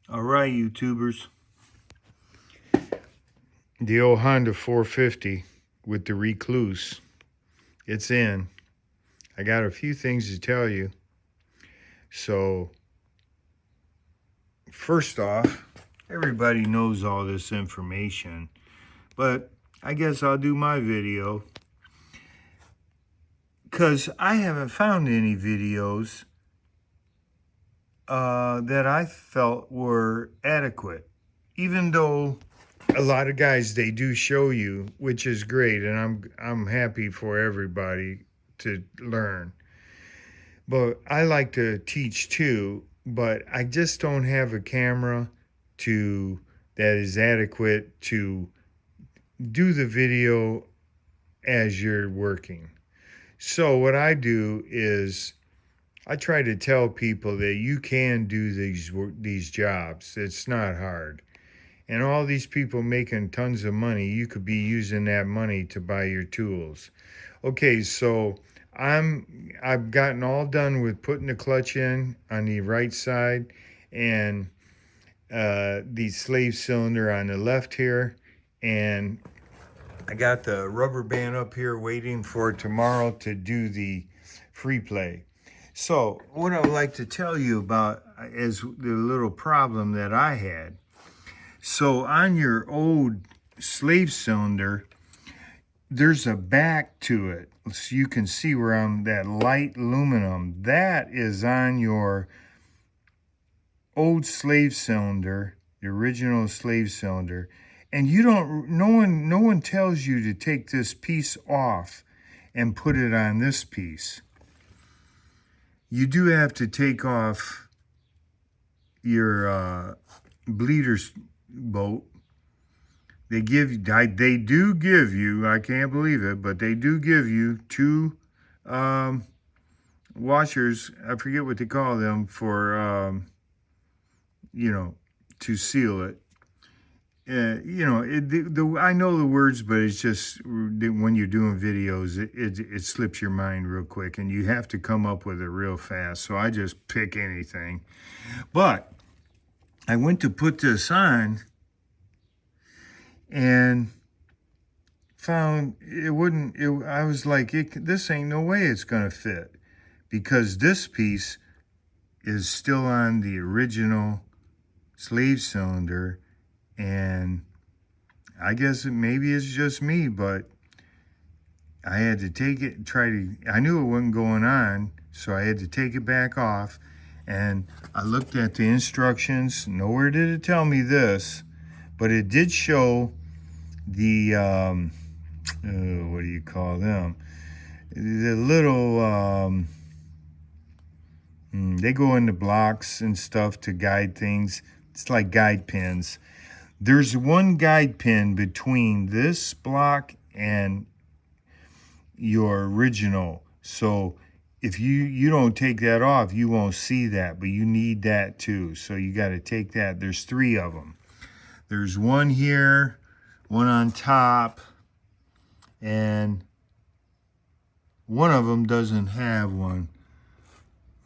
All right, YouTubers. The old Honda 450 with the Rekluse. It's in. I got a few things to tell you. So, first off, everybody knows all this information, but I guess I'll do my video because I haven't found any videos that I felt were adequate, even though a lot of guys they do show you, which is great, and I'm happy for everybody to learn. But I like to teach too, but I just don't have a camera to that is adequate to do the video as you're working. So what I do is I try to tell people that you can do these jobs. It's not hard. And all these people making tons of money, you could be using that money to buy your tools. Okay, so I've gotten all done with putting the clutch in on the right side and the slave cylinder on the left here, and I got the rubber band up here waiting for tomorrow to do the free play. So what I would like to tell you about is the little problem that I had. So on your old slave cylinder, there's a back to it. So you can see where that light aluminum, that is on your old slave cylinder, the original slave cylinder. And you don't, no one tells you to take this piece off and put it on this piece. You do have to take off your bleeder's bolt. They do give you, I can't believe it, but they do give you two washers. I forget what they call them for, to seal it. I know the words, but it's just when you're doing videos, it slips your mind real quick, and you have to come up with it real fast. So I just pick anything. But I went to put this on and found it wouldn't. I was like, this ain't no way it's gonna fit, because this piece is still on the original slave cylinder. And I guess maybe it's just me, but I had to take it, I knew it wasn't going on, so I had to take it back off. And I looked at the instructions. Nowhere did it tell me this, but it did show the, what do you call them? The little, they go into blocks and stuff to guide things. It's like guide pins. There's one guide pin between this block and your original. So if you don't take that off, you won't see that, but you need that too. So you got to take that. There's three of them. There's one here, one on top, and one of them doesn't have one.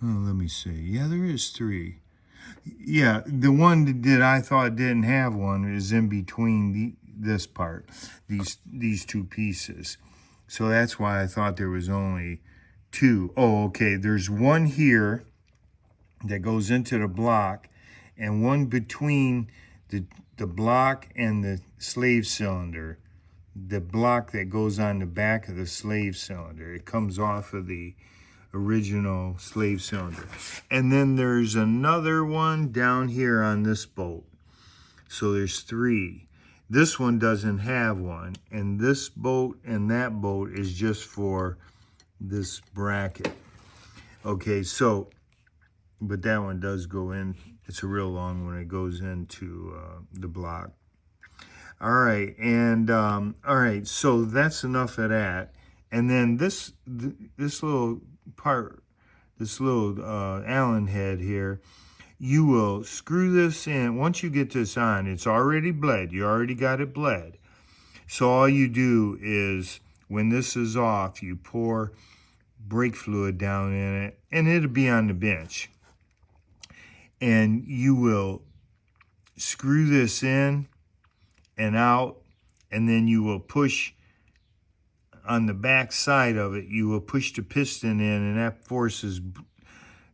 Oh, let me see. Yeah, there is three. Yeah, the one that I thought didn't have one is in between this part, these two pieces. So that's why I thought there was only two. Oh, okay, there's one here that goes into the block, and one between the block and the slave cylinder. The block that goes on the back of the slave cylinder. It comes off of the original slave cylinder. And then there's another one down here on this bolt. So there's three. This one doesn't have one, and this bolt and that bolt is just for this bracket. Okay, so, but that one does go in. It's a real long one. It goes into the block. All right, and all right, so that's enough of that. And then this little part, this little Allen head here, you will screw this in. Once you get this on, it's already bled. You already got it bled. So all you do is, when this is off, you pour brake fluid down in it, and it'll be on the bench. And you will screw this in and out, and then you will push on the back side of it, you will push the piston in, and that forces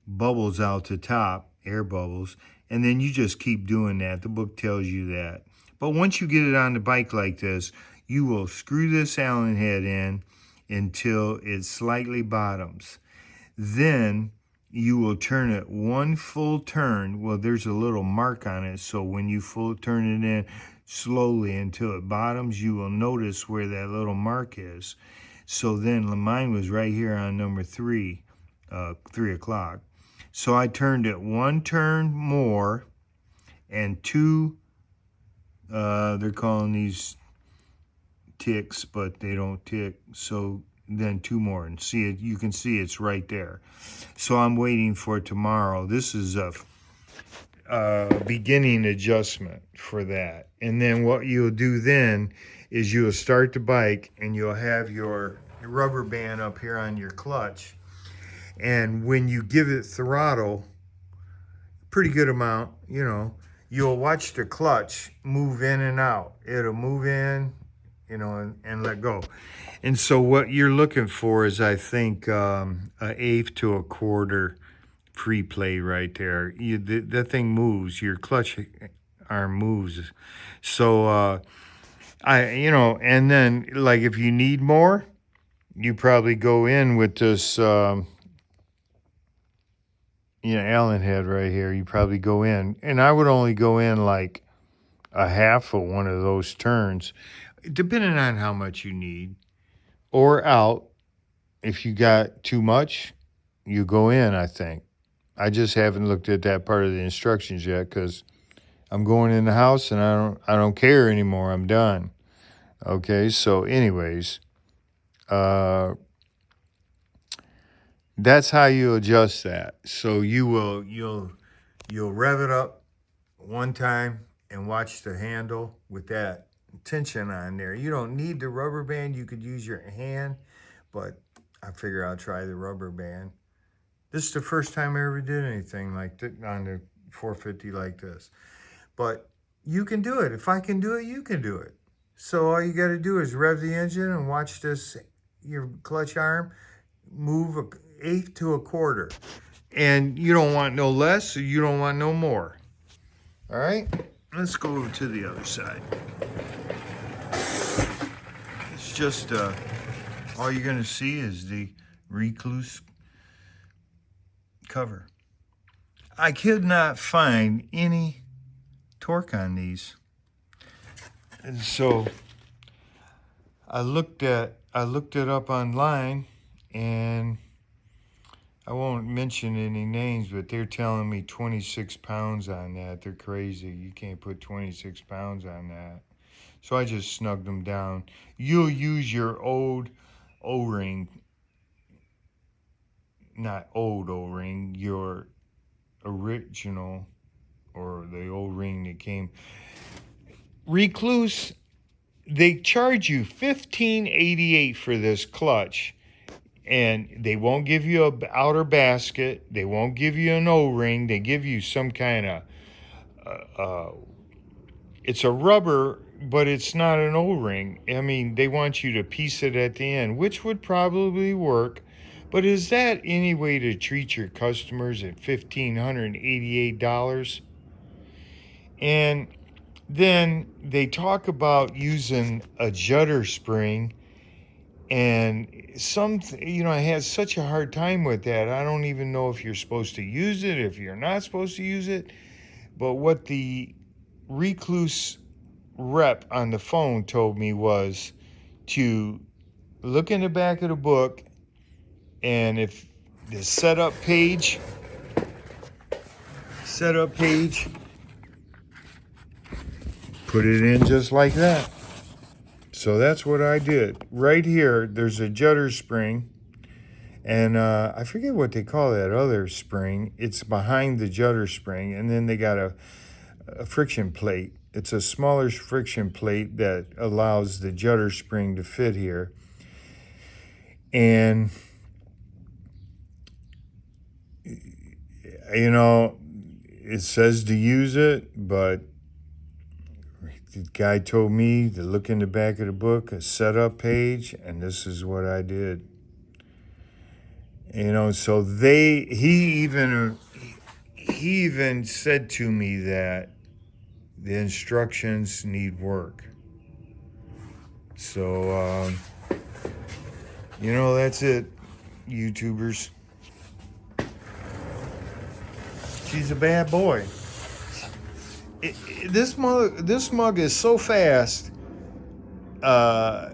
bubbles out the top, air bubbles, and then you just keep doing that. The book tells you that. But once you get it on the bike like this, you will screw this Allen head in until it slightly bottoms. Then you will turn it one full turn. Well, there's a little mark on it, so when you full turn it in slowly until it bottoms, you will notice where that little mark is. So then mine was right here on number 3, 3 o'clock. So I turned it one turn more and 2, they're calling these ticks, but they don't tick. So then 2 more, and see it. You can see it's right there. So I'm waiting for tomorrow. This is a beginning adjustment for that. And then what you'll do then is you'll start the bike and you'll have your rubber band up here on your clutch. And when you give it throttle, pretty good amount, you know, you'll watch the clutch move in and out. It'll move in, you know, and let go. And so what you're looking for is, I think, an eighth to a quarter free play right there. That thing moves. Your clutch arm moves. So you know, and then like if you need more, you probably go in with this, you know, Allen head right here. You probably go in, and I would only go in like a half of one of those turns, depending on how much you need, or out. If you got too much, you go in, I think. I just haven't looked at that part of the instructions yet because I'm going in the house and I don't care anymore. I'm done. Okay, so anyways, that's how you adjust that. So you'll rev it up one time and watch the handle with that tension on there. You don't need the rubber band. You could use your hand, but I figure I'll try the rubber band. This is the first time I ever did anything like that on the 450 like this. But you can do it. If I can do it, you can do it. So all you got to do is rev the engine and watch this, your clutch arm, move an eighth to a quarter. And you don't want no less, or you don't want no more. All right? Let's go over to the other side. It's just, all you're going to see is the Rekluse cover. I could not find any torque on these, and so I looked it up online, and I won't mention any names, but they're telling me 26 pounds on that. They're crazy. You can't put 26 pounds on that. So I just snugged them down. You'll use your old O-ring, not old O-ring, your original, or the O-ring that came. Rekluse, they charge you $15.88 for this clutch, and they won't give you a outer basket. They won't give you an O-ring. They give you some kind of, it's a rubber, but it's not an O-ring. I mean, they want you to piece it at the end, which would probably work. But is that any way to treat your customers at $1,588? And then they talk about using a judder spring, and I had such a hard time with that. I don't even know if you're supposed to use it, if you're not supposed to use it. But what the Rekluse rep on the phone told me was to look in the back of the book, and if the setup page, put it in just like that. So that's what I did. Right here, there's a judder spring, and I forget what they call that other spring. It's behind the judder spring, and then they got a friction plate. It's a smaller friction plate that allows the judder spring to fit here. And, you know, it says to use it, but The guy told me to look in the back of the book, a setup page, and this is what I did. You know, so he even said to me that the instructions need work. So, you know, that's it, YouTubers. She's a bad boy. This mug is so fast. I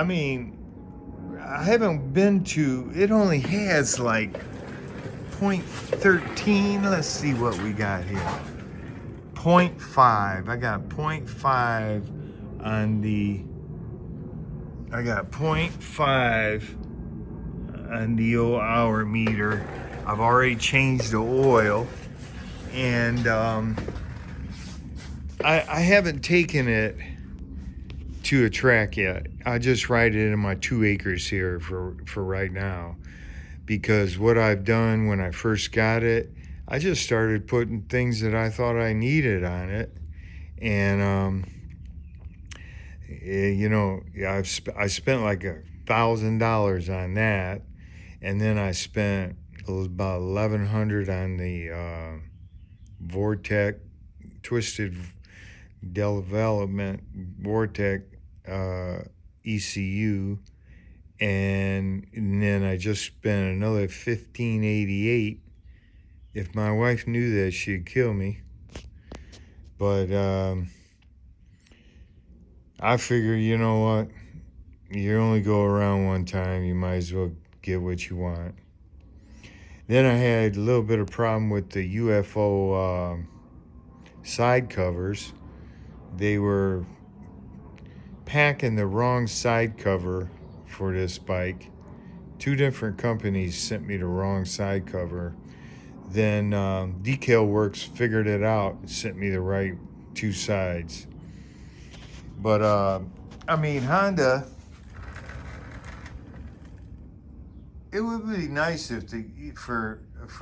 mean, I haven't been to. It only has like 0.13. Let's see what we got here. 0.5. I got 0.5 on the. I got 0.5 on the old hour meter. I've already changed the oil, and I haven't taken it to a track yet. I just ride it in my 2 acres here for right now, because what I've done when I first got it, I just started putting things that I thought I needed on it, and you know, I spent like $1,000 on that, and then I spent about 1,100 on the Vortec twisted development Vortec ECU, and then I just spent another $1,588. If my wife knew that, she'd kill me. But I figure, you know what? You only go around one time. You might as well get what you want. Then I had a little bit of problem with the UFO side covers. They were packing the wrong side cover for this bike. 2 different companies sent me the wrong side cover. Then Decal Works figured it out and sent me the right 2 sides. But I mean, Honda, it would be nice if for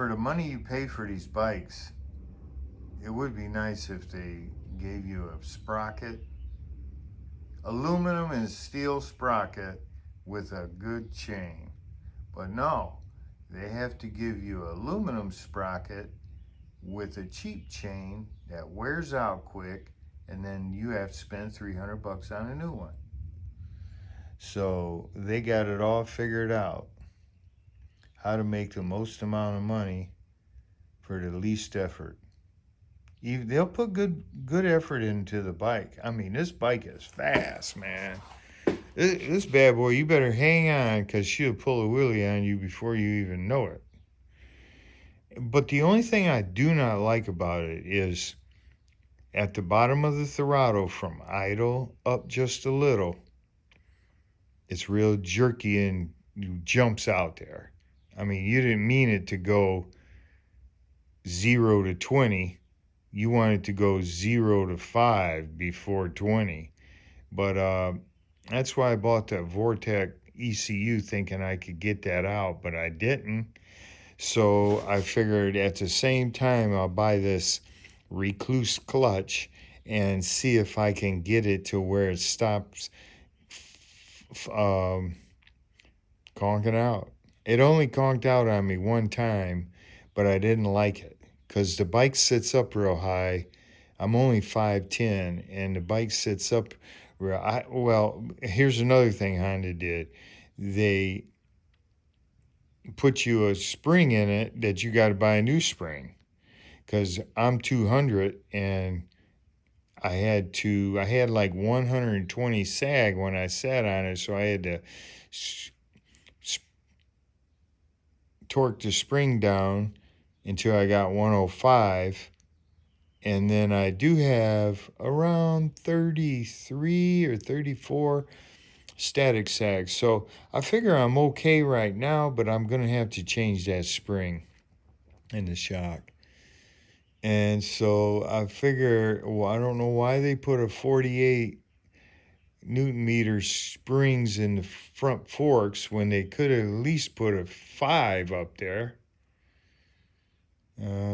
the money you pay for these bikes, it would be nice if they gave you a sprocket, aluminum and steel sprocket with a good chain. But no, they have to give you aluminum sprocket with a cheap chain that wears out quick, and then you have to spend $300 on a new one. So they got it all figured out, how to make the most amount of money for the least effort. They'll put good effort into the bike. I mean, this bike is fast, man. This bad boy, you better hang on, because she'll pull a wheelie on you before you even know it. But the only thing I do not like about it is at the bottom of the throttle, from idle up just a little, it's real jerky and jumps out there. I mean, you didn't mean it to go 0 to 20. You wanted to go 0 to 5 before 20. But that's why I bought that Vortec ECU, thinking I could get that out, but I didn't. So I figured at the same time I'll buy this Rekluse clutch and see if I can get it to where it stops conking out. It only conked out on me one time, but I didn't like it because the bike sits up real high. I'm only 5'10", and the bike sits up real. Well, here's another thing Honda did. They put you a spring in it that you got to buy a new spring, because I'm 200 and I had like 120 sag when I sat on it, so I had to torque the spring down until I got 105. And then I do have around 33 or 34 static sags. So I figure I'm okay right now, but I'm going to have to change that spring in the shock. And so I figure, well, I don't know why they put a 48 Newton meter springs in the front forks when they could have at least put a 5 up there.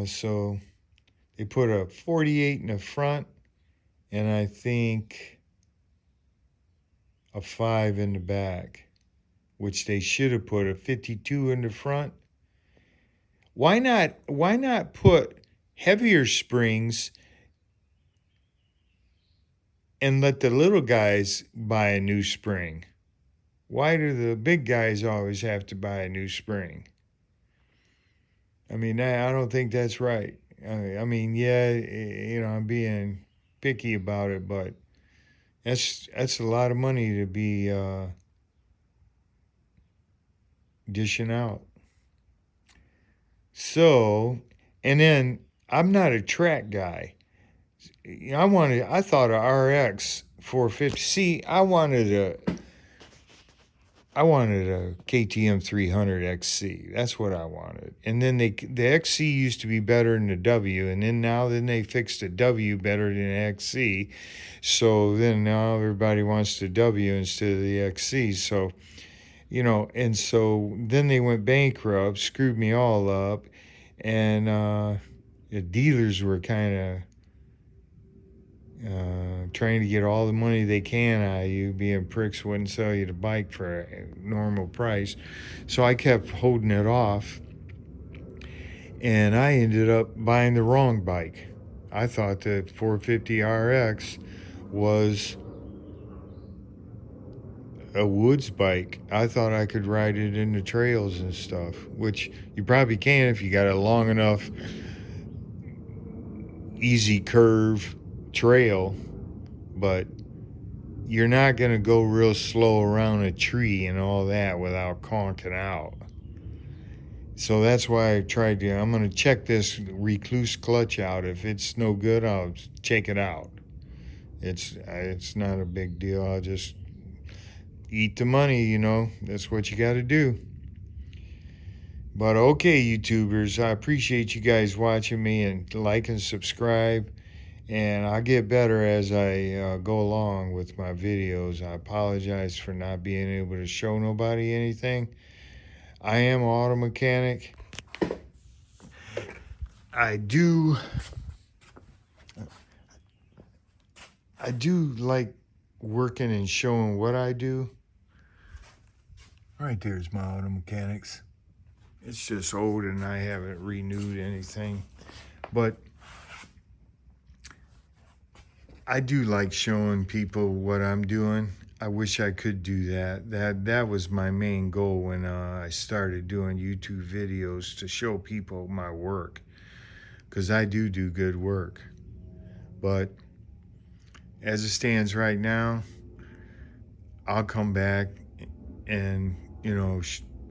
So they put a 48 in the front and I think a 5 in the back, which they should have put a 52 in the front. Why not put heavier springs and let the little guys buy a new spring? Why do the big guys always have to buy a new spring? I mean, I don't think that's right. I mean, yeah, I'm being picky about it, but that's a lot of money to be dishing out. So, and then I'm not a track guy. I thought a RX 450. See, I wanted a KTM 300 XC. That's what I wanted. And then the XC used to be better than the W, and then they fixed the W better than the XC. So then now everybody wants the W instead of the XC. So, and so then they went bankrupt, screwed me all up, and the dealers were kind of trying to get all the money they can out of you, being pricks, wouldn't sell you the bike for a normal price. So I kept holding it off, and I ended up buying the wrong bike. I thought the 450 RX was a woods bike. I thought I could ride it in the trails and stuff, which you probably can if you got a long enough, easy curve trail, but you're not going to go real slow around a tree and all that without conking out. So that's why I'm going to check this Rekluse clutch out. If it's no good, I'll check it out. It's not a big deal. I'll just eat the money, That's what you got to do. But okay, YouTubers, I appreciate you guys watching me, and like and subscribe. And I'll get better as I go along with my videos. I apologize for not being able to show nobody anything. I am an auto mechanic. I do like working and showing what I do. Right there's my auto mechanics. It's just old and I haven't renewed anything. But I do like showing people what I'm doing. I wish I could do that. That was my main goal when I started doing YouTube videos, to show people my work, because I do good work. But as it stands right now, I'll come back and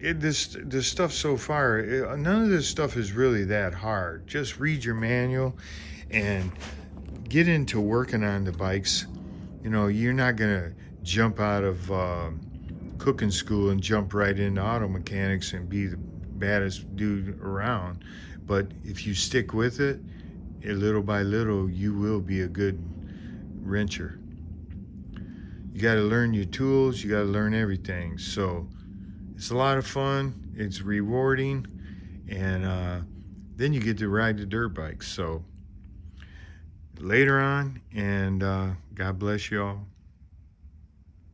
this stuff so far, none of this stuff is really that hard. Just read your manual and get into working on the bikes. You're not gonna jump out of cooking school and jump right into auto mechanics and be the baddest dude around. But if you stick with it, little by little, you will be a good wrencher. You got to learn your tools. You got to learn everything. So it's a lot of fun. It's rewarding, and then you get to ride the dirt bikes. So later on, and God bless y'all.